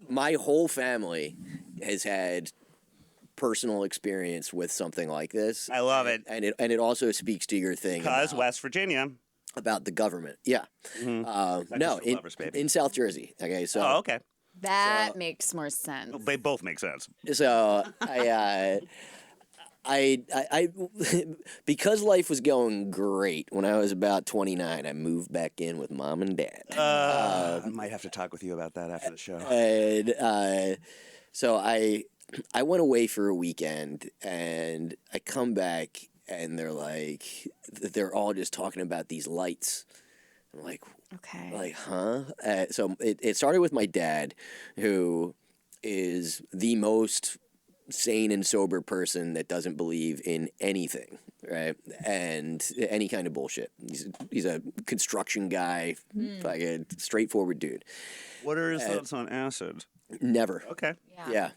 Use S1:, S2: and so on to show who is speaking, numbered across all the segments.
S1: my whole family has had personal experience with something like this.
S2: I love it.
S1: And it also speaks to your thing
S2: Because West Virginia.
S1: about the government. Yeah. No, in South Jersey. Okay, so.
S2: Oh, okay.
S3: That makes more sense.
S2: Well, they both make sense.
S1: So I because life was going great when I was about 29, I moved back in with mom and dad.
S2: I might have to talk with you about that after the show.
S1: And so I went away for a weekend, and I come back, and they're all just talking about these lights. I'm like,
S3: okay,
S1: like, huh? So it started with my dad, who is the most sane and sober person that doesn't believe in anything, right? And any kind of bullshit. He's a construction guy, like a straightforward dude.
S2: What are his thoughts on acid?
S1: Never.
S2: Okay.
S1: Yeah.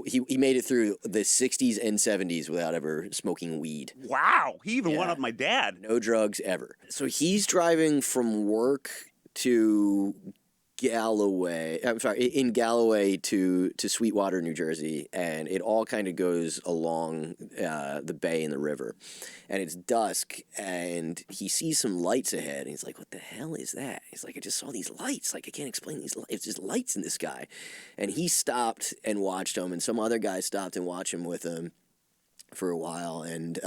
S1: He made it through the 60s and 70s without ever smoking weed.
S2: Wow. He even went up my dad.
S1: No drugs ever. So he's driving from work to Galloway. I'm sorry, in Galloway to Sweetwater, New Jersey, and it all kind of goes along the bay and the river. And it's dusk, and he sees some lights ahead, and he's like, "What the hell is that?" He's like, "I just saw these lights. Like, I can't explain these lights. It's just lights in the sky." And he stopped and watched them, and some other guy stopped and watched him with him for a while, and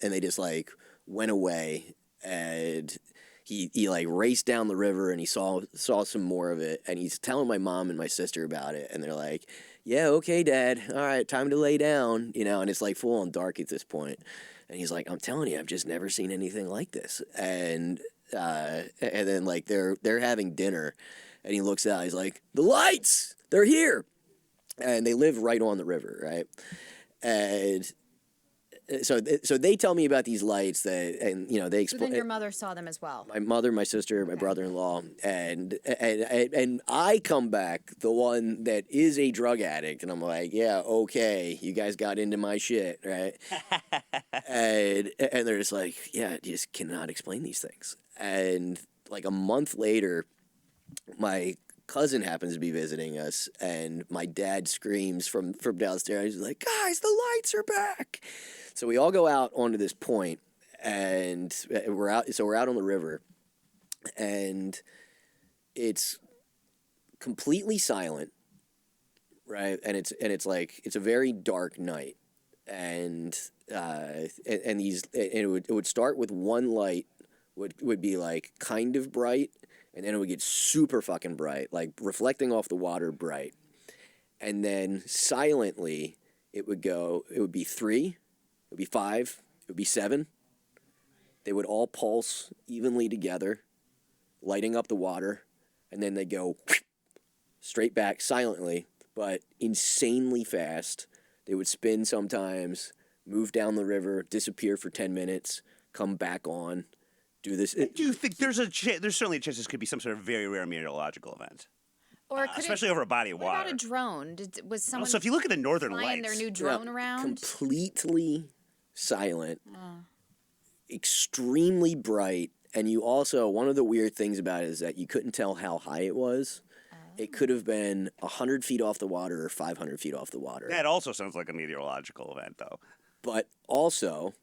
S1: they just like went away, and he like raced down the river, and he saw some more of it, and he's telling my mom and my sister about it, and they're like, "Yeah, okay, Dad, all right, time to lay down," and it's like full on dark at this point, and he's like, "I'm telling you, I've just never seen anything like this," and then like they're having dinner, and he looks out, he's like, "The lights, they're here," and they live right on the river, right, and. So they tell me about these lights and they explain.
S3: So then your mother saw them as well.
S1: My mother, my sister, my brother-in-law, and I come back the one that is a drug addict, and I'm like, yeah, okay, you guys got into my shit, right? and they're just like, yeah, you just cannot explain these things. And like a month later, my cousin happens to be visiting us, and my dad screams from downstairs. He's like, "Guys, the lights are back!" So we all go out onto this point, and we're out. So we're out on the river, and it's completely silent, right? And it's like it's a very dark night, and it would start with one light would be like kind of bright. And then it would get super fucking bright, like reflecting off the water bright. And then silently, it would be 3, it would be 5, it would be 7. They would all pulse evenly together, lighting up the water. And then they'd go straight back silently, but insanely fast. They would spin sometimes, move down the river, disappear for 10 minutes, come back on. Do this.
S2: Do you think there's certainly a chance this could be some sort of very rare meteorological event?
S3: Or
S2: especially over a body of water.
S3: What about a drone? Was someone
S2: also, if you look at the Northern
S3: flying
S2: Lights,
S3: their new drone around?
S1: Completely silent, extremely bright, and you also, one of the weird things about it is that you couldn't tell how high it was. It could have been 100 feet off the water or 500 feet off the water.
S2: That also sounds like a meteorological event, though.
S1: But also,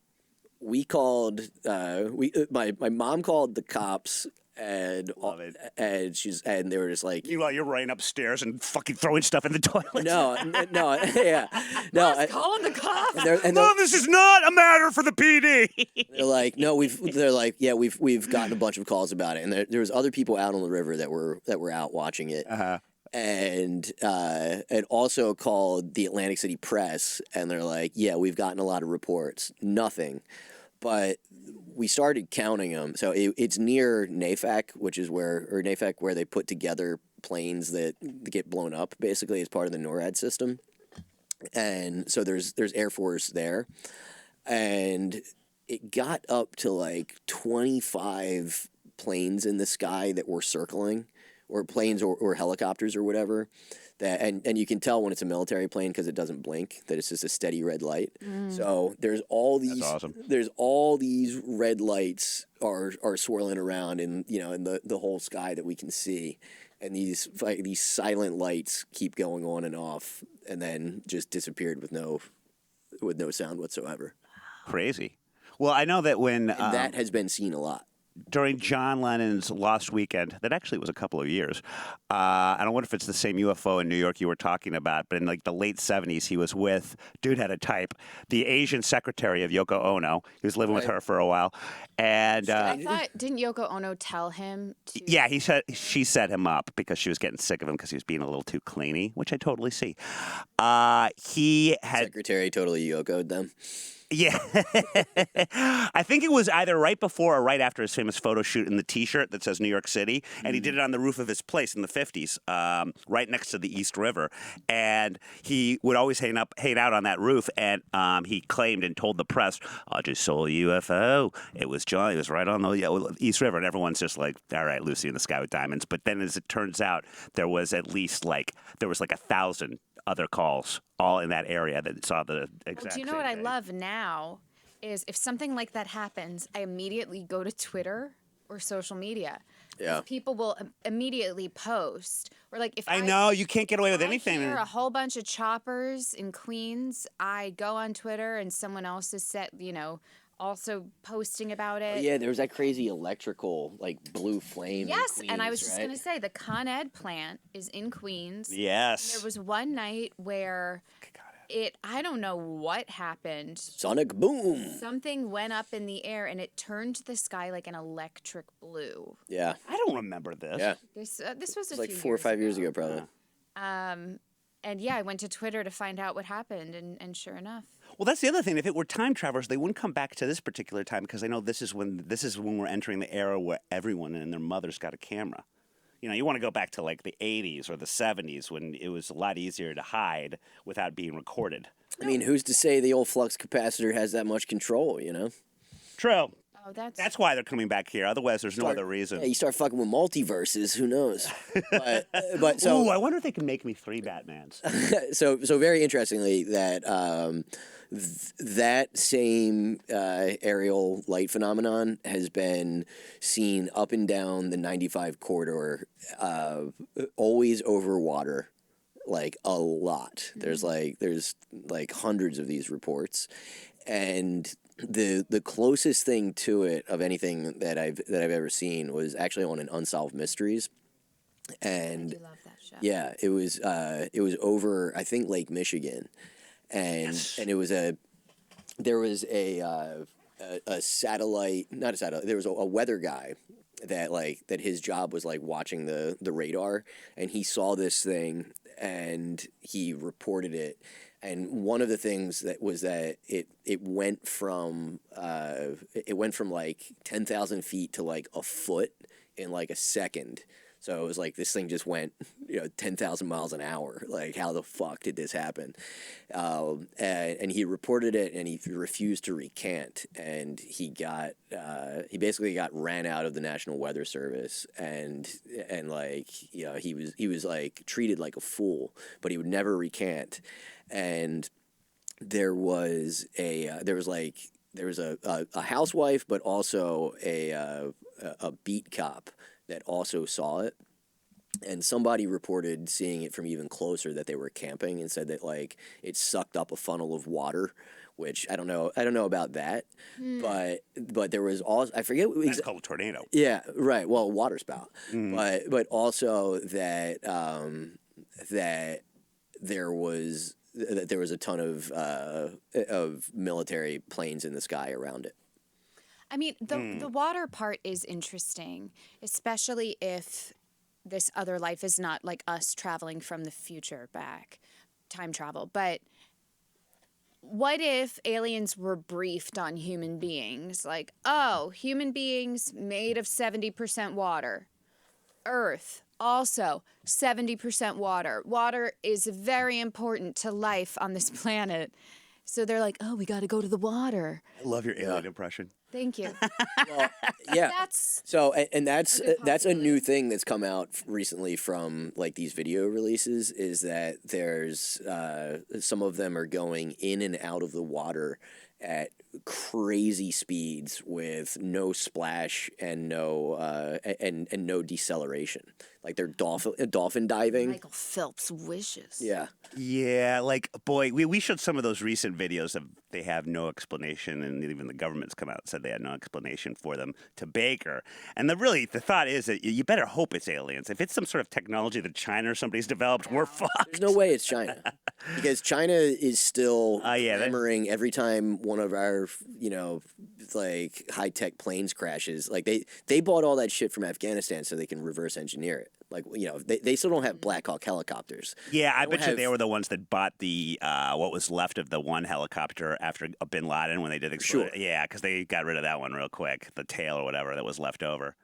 S1: we called. My mom called the cops, and they were just like,
S2: Meanwhile, you're running upstairs and fucking throwing stuff in the toilet.
S1: No, yeah, no.
S3: Calling the cops.
S2: Mom, this is not a matter for the PD.
S1: They're like, no, we've gotten a bunch of calls about it, and there was other people out on the river that were out watching it. And also called the Atlantic City Press, and they're like, yeah, we've gotten a lot of reports. Nothing. But we started counting them. So it's near NAFAC, where they put together planes that get blown up, basically, as part of the NORAD system. And so there's Air Force there. And it got up to like 25 planes in the sky that were circling, or planes or helicopters or whatever. That and you can tell when it's a military plane because it doesn't blink, that it's just a steady red light. So there's all these
S2: awesome.
S1: there's all these red lights are swirling around in the whole sky that we can see, and these silent lights keep going on and off, and then just disappeared with no sound whatsoever.
S2: Crazy. Well, I know that when
S1: And that has been seen a lot.
S2: during John Lennon's Lost Weekend, that actually was a couple of years. I don't wonder if it's the same UFO in New York you were talking about, but in like the late 70s, he was with, dude had a type, the Asian secretary of Yoko Ono. He was living with her for a while. And
S3: I thought, didn't Yoko Ono tell him to?
S2: yeah, she set him up because she was getting sick of him because he was being a little too cleany, which I totally see. He had
S1: Secretary totally Yoko'd them.
S2: Yeah. I think it was either right before or right after his famous photo shoot in the T-shirt that says New York City, and he did it on the roof of his place in the 50s, right next to the East River. And he would always hang out on that roof, and he claimed and told the press, I just saw a UFO. It was John. It was right on the East River. And everyone's just like, all right, Lucy in the Sky with Diamonds. But then as it turns out, there was at least like 1,000 other calls all in that area that saw the exact
S3: Well, do you know
S2: same
S3: what I
S2: thing.
S3: love now is if something like that happens, I immediately go to Twitter or social media. 'Cause
S1: Yeah.
S3: people will immediately post. Or like if
S2: I know, you can't get away with
S3: I
S2: anything.
S3: hear a whole bunch of choppers in Queens, I go on Twitter and someone else is also posting about it.
S1: Yeah, there was that crazy electrical, like blue flame. in
S3: Yes, and I was
S1: Queens,
S3: just
S1: right?
S3: going to say the Con Ed plant is in Queens.
S2: Yes.
S3: There was one night where I don't know what happened.
S1: Sonic boom.
S3: Something went up in the air and it turned the sky like an electric blue.
S1: Yeah,
S2: I don't remember this.
S1: yeah.
S3: This was a
S1: It's like
S3: few
S1: 4 or 5 years ago, probably.
S3: And yeah, I went to Twitter to find out what happened, and sure enough.
S2: Well, that's the other thing. If it were time travelers, they wouldn't come back to this particular time because I know this is when we're entering the era where everyone and their mother's got a camera. You know, you want to go back to like the 80s or the 70s when it was a lot easier to hide without being recorded.
S1: I mean, who's to say the old flux capacitor has that much control, you know?
S2: True.
S3: Oh,
S2: That's why they're coming back here. Otherwise, there's no other reason.
S1: Yeah, you start fucking with multiverses, who knows? but so
S2: Ooh, I wonder if they can make me 3 Batmans.
S1: so very interestingly, that that same aerial light phenomenon has been seen up and down the 95 corridor, always over water, like a lot. There's like hundreds of these reports, and the closest thing to it of anything that I've ever seen was actually on an Unsolved Mysteries. And
S3: I love that show.
S1: yeah, it was over, I think, Lake Michigan, and and there was a satellite, not a satellite. There was a weather guy that his job was like watching the radar, and he saw this thing and he reported it. And one of the things that was that it went from like 10,000 feet to like a foot in like a second. So it was like this thing just went, 10,000 miles an hour. Like, how the fuck did this happen? And he reported it, and he refused to recant. And he basically got ran out of the National Weather Service, and like, he was like treated like a fool, but he would never recant. And there was a housewife, but also a beat cop that also saw it, and somebody reported seeing it from even closer, that they were camping, and said that like it sucked up a funnel of water, which I don't know about that, but there was also, I forget what
S2: That's called a tornado.
S1: yeah, right, well, water spout, but also that that there was a ton of military planes in the sky around it.
S3: I mean, the water part is interesting, especially if this other life is not like us traveling from the future back, time travel. But what if aliens were briefed on human beings? Like, oh, human beings made of 70% water. Earth, also 70% water. Water is very important to life on this planet. So they're like, oh, we got to go to the water.
S2: I love your alien impression.
S3: Thank you.
S1: Well, yeah.
S3: That's
S1: So and that's
S3: good
S1: that's a new
S3: possibility.
S1: thing that's come out recently from like these video releases is that there's some of them are going in and out of the water at crazy speeds with no splash and and no deceleration. Like they're dolphin diving.
S3: Michael Phelps wishes.
S1: Yeah.
S2: Yeah, like, boy, we showed some of those recent videos of they have no explanation, and even the government's come out and said they had no explanation for them to Baker. And the thought is that you better hope it's aliens. If it's some sort of technology that China or somebody's developed, we're fucked.
S1: There's no way it's China. Because China is still
S2: yeah,
S1: clamoring every time one of our, like high tech planes crashes. Like they bought all that shit from Afghanistan so they can reverse engineer it. Like they still don't have Black Hawk helicopters.
S2: Yeah, I
S1: don't
S2: bet you
S1: have-
S2: they were the ones that bought the what was left of the one helicopter after Bin Laden when they did explode.
S1: Sure.
S2: Yeah, because they got rid of that one real quick, the tail or whatever that was left over.